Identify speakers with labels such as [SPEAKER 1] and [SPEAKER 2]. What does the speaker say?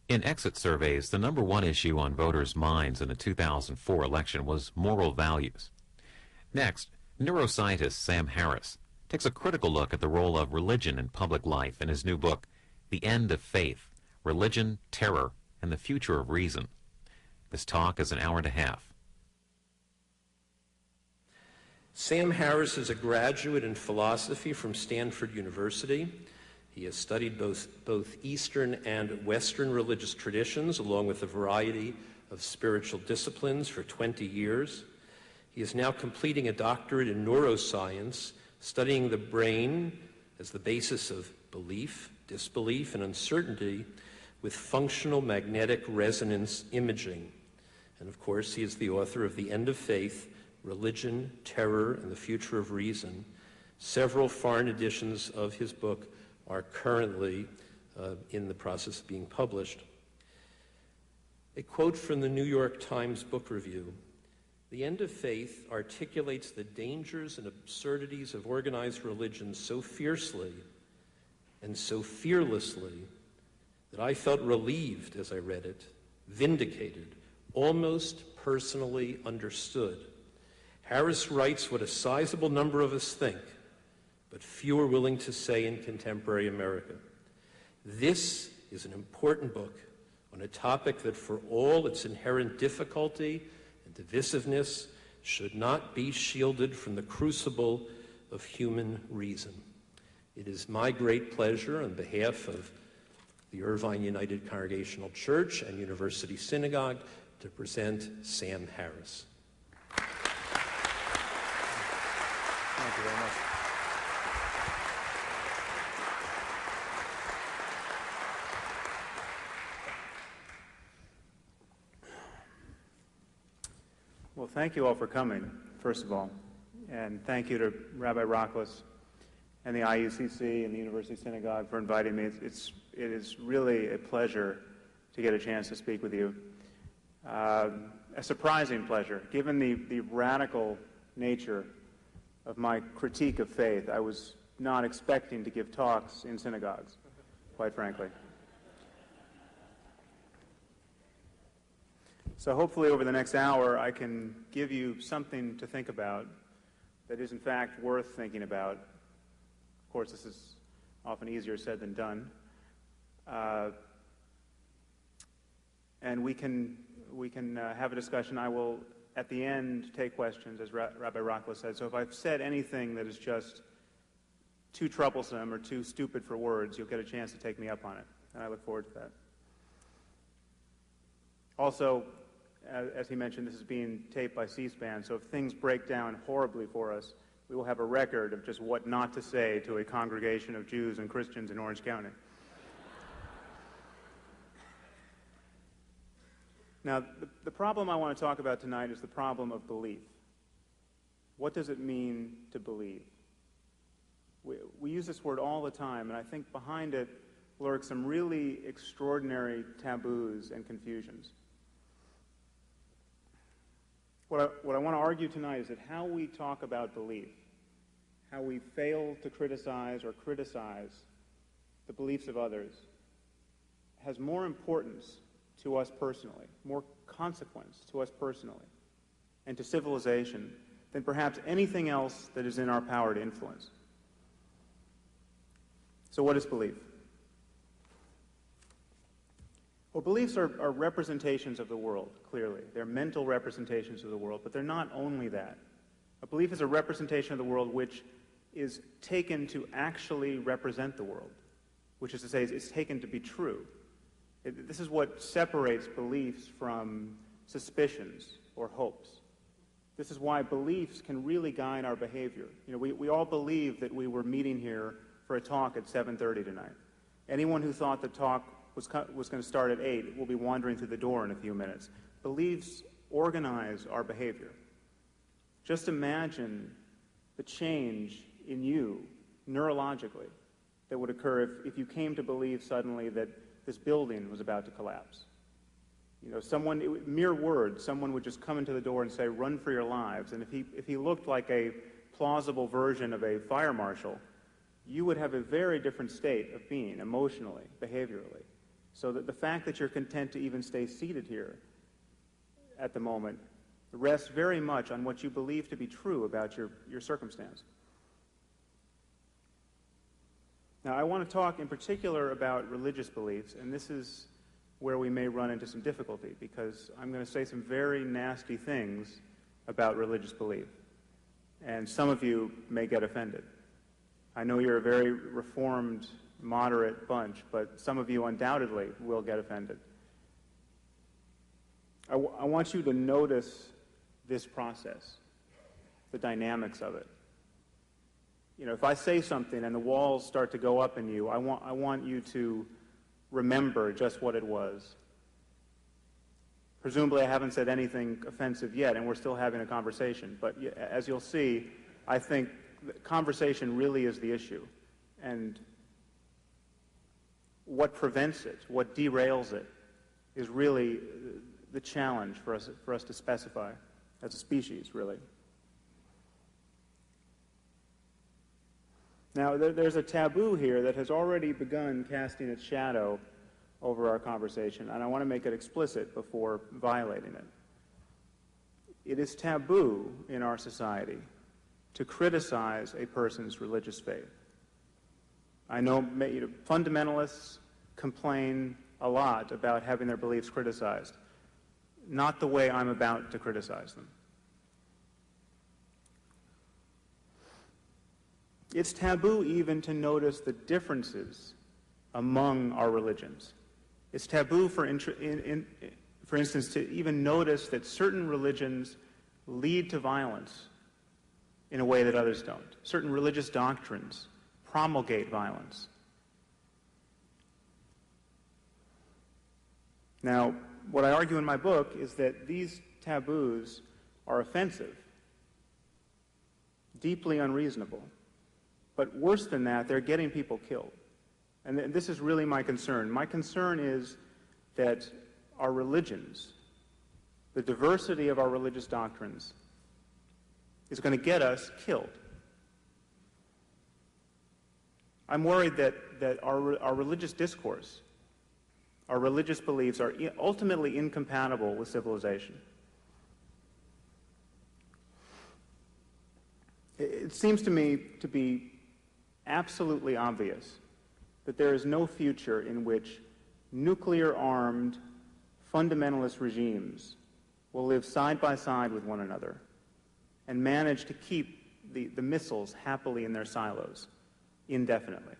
[SPEAKER 1] In exit surveys, the number one issue on voters' minds in the 2004 election was moral values. Next, neuroscientist Sam Harris takes a critical look at the role of religion in public life in his new book, The End of Faith, Religion, Terror, and the Future of Reason. This talk is an hour and a half.
[SPEAKER 2] Sam Harris is a graduate in philosophy from Stanford University. He has studied both Eastern and Western religious traditions, along with a variety of spiritual disciplines for 20 years. He is now completing a doctorate in neuroscience, studying the brain as the basis of belief, disbelief, and uncertainty with functional magnetic resonance imaging. And of course, he is the author of The End of Faith, Religion, Terror, and the Future of Reason. Several foreign editions of his book are currently in the process of being published. A quote from the New York Times Book Review: "The End of Faith articulates the dangers and absurdities of organized religion so fiercely and so fearlessly that I felt relieved as I read it, vindicated, almost personally understood. Harris writes what a sizable number of us think, but few are willing to say in contemporary America. This is an important book on a topic that, for all its inherent difficulty and divisiveness, should not be shielded from the crucible of human reason." It is my great pleasure, on behalf of the Irvine United Congregational Church and University Synagogue, to present Sam Harris.
[SPEAKER 3] Thank you very much. Well, thank you all for coming, first of all. And thank you to Rabbi Rocklis and the IUCC and the University Synagogue for inviting me. It is really a pleasure to get a chance to speak with you. A surprising pleasure, given the radical nature of my critique of faith. I was not expecting to give talks in synagogues, quite frankly. So hopefully over the next hour I can give you something to think about that is in fact worth thinking about. Of course, this is often easier said than done. And we can have a discussion. I will, at the end, take questions, as Rabbi Rocklis said. So if I've said anything that is just too troublesome or too stupid for words, you'll get a chance to take me up on it, and I look forward to that. Also, as he mentioned, this is being taped by C-SPAN, so if things break down horribly for us, we will have a record of just what not to say to a congregation of Jews and Christians in Orange County. Now, the problem I want to talk about tonight is the problem of belief. What does it mean to believe? We use this word all the time, and I think behind it lurk some really extraordinary taboos and confusions. What I want to argue tonight is that how we talk about belief, how we fail to criticize or criticize the beliefs of others, has more importance to us personally, more consequence to us personally, and to civilization than perhaps anything else that is in our power to influence. So what is belief? Well, beliefs are representations of the world, clearly. They're mental representations of the world, but they're not only that. A belief is a representation of the world which is taken to actually represent the world, which is to say, it's taken to be true. This is what separates beliefs from suspicions or hopes. This is why beliefs can really guide our behavior. You know, we all believe that we were meeting here for a talk at 7:30 tonight. Anyone who thought the talk was going to start at 8 will be wandering through the door in a few minutes. Beliefs organize our behavior. Just imagine the change in you, neurologically, that would occur if you came to believe suddenly that this building was about to collapse. You know, mere words, someone would just come into the door and say, "Run for your lives." And if he looked like a plausible version of a fire marshal, you would have a very different state of being, emotionally, behaviorally. So that the fact that you're content to even stay seated here at the moment rests very much on what you believe to be true about your circumstance. Now, I want to talk in particular about religious beliefs, and this is where we may run into some difficulty, because I'm going to say some very nasty things about religious belief, and some of you may get offended. I know you're a very reformed, moderate bunch, but some of you undoubtedly will get offended. I want you to notice this process, the dynamics of it. You know, if I say something and the walls start to go up in you, I want you to remember just what it was. Presumably I haven't said anything offensive yet, and we're still having a conversation. But as you'll see, I think conversation really is the issue. And what prevents it, what derails it, is really the challenge for us to specify as a species, really. Now, there's a taboo here that has already begun casting its shadow over our conversation, and I want to make it explicit before violating it. It is taboo in our society to criticize a person's religious faith. I know fundamentalists complain a lot about having their beliefs criticized, not the way I'm about to criticize them. It's taboo even to notice the differences among our religions. It's taboo, for instance, to even notice that certain religions lead to violence in a way that others don't. Certain religious doctrines promulgate violence. Now, what I argue in my book is that these taboos are offensive, deeply unreasonable. But worse than that, they're getting people killed. And this is really my concern. My concern is that our religions, the diversity of our religious doctrines, is going to get us killed. I'm worried that our religious discourse, our religious beliefs are ultimately incompatible with civilization. It seems to me to be absolutely obvious that there is no future in which nuclear-armed fundamentalist regimes will live side by side with one another and manage to keep the missiles happily in their silos indefinitely.